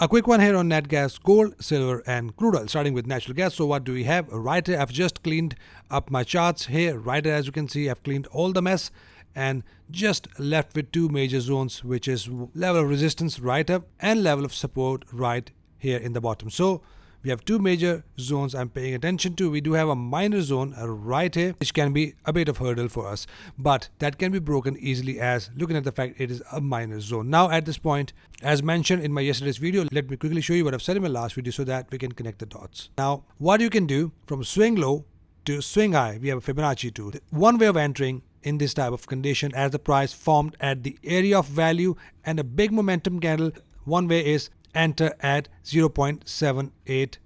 A quick one here on nat gas, gold, silver and crude oil. Starting with natural gas. So what do we have? Right here, I've just cleaned up my charts here. Right here, as you can see, I've cleaned all the mess and just left with two major zones, which is level of resistance right up and level of support right here in the bottom. So we have two major zones I'm paying attention to. We do have a minor zone right here, which can be a bit of hurdle for us, but that can be broken easily as looking at the fact it is a minor zone. Now at this point, as mentioned in my yesterday's video, let me quickly show you what I've said in my last video so that we can connect the dots. Now, what you can do from swing low to swing high, we have a Fibonacci tool. One way of entering in this type of condition as the price formed at the area of value and a big momentum candle, one way is enter at 0.786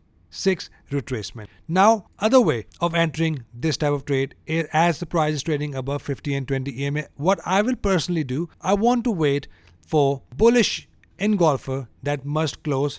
retracement. Now, other way of entering this type of trade is as the price is trading above 50 and 20 EMA. What I will personally do, I want to wait for bullish engulfer that must close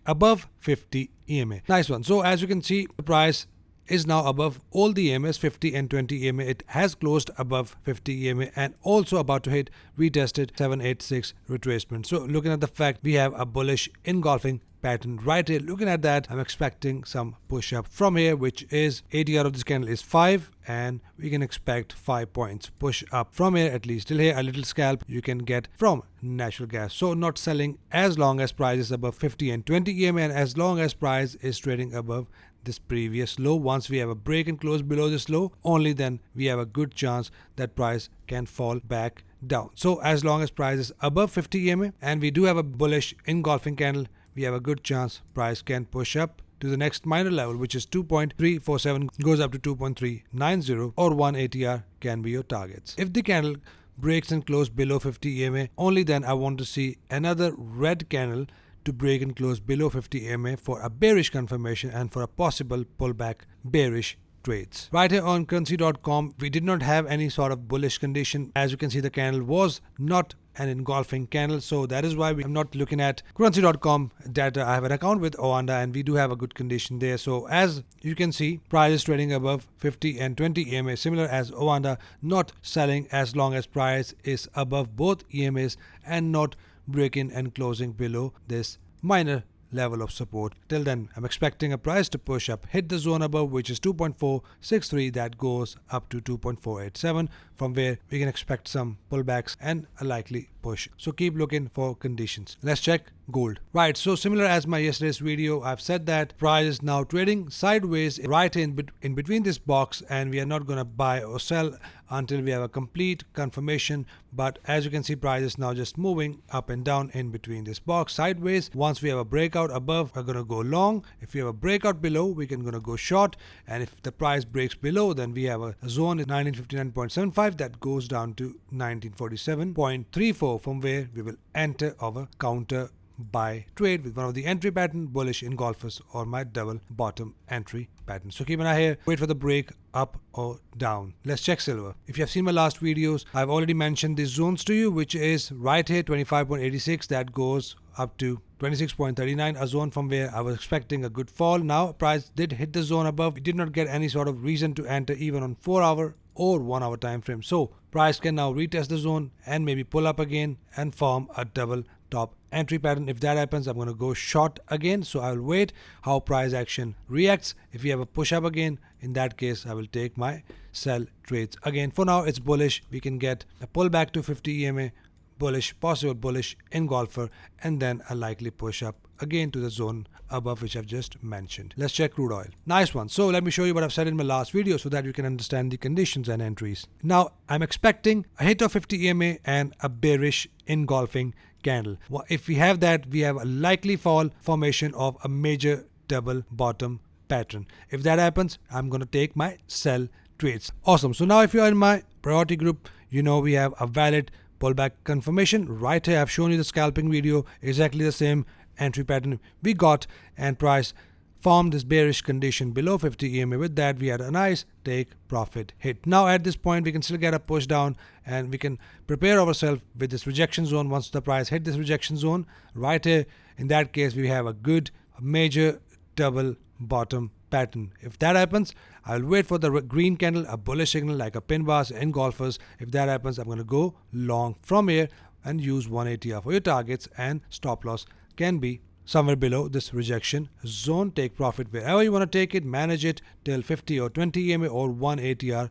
above 50 EMA. Nice one. So as you can see, the price is now above all the EMAs, 50 and 20 EMA. It has closed above 50 EMA and also about to hit retested 786 retracement. So looking at the fact, we have a bullish engulfing pattern right here. Looking at that, I'm expecting some push up from here, which is ATR of this candle is 5 and we can expect 5 points push up from here at least. Till here, a little scalp you can get from natural gas. So not selling as long as price is above 50 and 20 EMA and as long as price is trading above this previous low. Once we have a break and close below this low, only then we have a good chance that price can fall back down. So as long as price is above 50 EMA and we do have a bullish engulfing candle, we have a good chance price can push up to the next minor level, which is 2.347, goes up to 2.390 or 1 ATR can be your targets. If the candle breaks and close below 50 EMA, only then I want to see another red candle to break and close below 50 EMA for a bearish confirmation and for a possible pullback bearish trades. Right here on currency.com, we did not have any sort of bullish condition. As you can see, the candle was not an engulfing candle, so that is why I'm not looking at currency.com data. I have an account with Oanda and we do have a good condition there. So as you can see, price is trading above 50 and 20 EMA, similar as Oanda, not selling as long as price is above both EMAs and not breaking and closing below this minor level of support. Till then, I'm expecting a price to push up, hit the zone above, which is 2.463, that goes up to 2.487, from where we can expect some pullbacks and a likely push. So keep looking for conditions. Let's check gold. Right, so similar as my yesterday's video, I've said that price is now trading sideways right in between this box and we are not going to buy or sell until we have a complete confirmation. But as you can see, price is now just moving up and down in between this box sideways. Once we have a breakout above, we're going to go long. If we have a breakout below, we can going to go short. And if the price breaks below, then we have a zone at 1959.75 that goes down to 1947.34, from where we will enter our counter buy trade with one of the entry pattern bullish engulfers or my double bottom entry pattern. So keep an eye here, wait for the break up or down. Let's check silver. If you have seen my last videos, I've already mentioned these zones to you, which is right here 25.86 that goes up to 26.39, a zone from where I was expecting a good fall. Now price did hit the zone above. We did not get any sort of reason to enter even on 4-hour or 1-hour time frame. So price can now retest the zone and maybe pull up again and form a double top entry pattern. If that happens, I'm going to go short again. So I'll wait how price action reacts. If we have a push up again, in that case, I will take my sell trades again. For now, it's bullish. We can get a pullback to 50 EMA, bullish, possible bullish engulfer, and then a likely push up again to the zone above, which I've just mentioned. Let's check crude oil. Nice one. So let me show you what I've said in my last video so that you can understand the conditions and entries. Now I'm expecting a hit of 50 EMA and a bearish engulfing candle. If we have that, we have a likely fall formation of a major double bottom pattern. If that happens, I'm going to take my sell trades. Awesome. So now if you're in my priority group, you know we have a valid pullback confirmation. Right here, I've shown you the scalping video, exactly the same entry pattern we got, and price formed this bearish condition below 50 EMA. With that, we had a nice take profit hit. Now at this point, we can still get a push down and we can prepare ourselves with this rejection zone. Once the price hit this rejection zone right here, in that case, we have a good major double bottom pattern. If that happens, I'll wait for the green candle, a bullish signal like a pin bars and engulfers. If that happens, I'm going to go long from here and use 1 ATR for your targets, and stop loss can be somewhere below this rejection zone. Take profit wherever you want to take it, manage it till 50 or 20 EMA or 1 ATR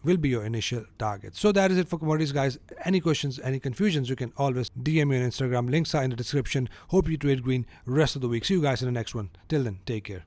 will be your initial target. So that is it for commodities, guys. Any questions, any confusions, you can always DM me on Instagram. Links are in the description. Hope you trade green rest of the week. See you guys in the next one. Till then, take care.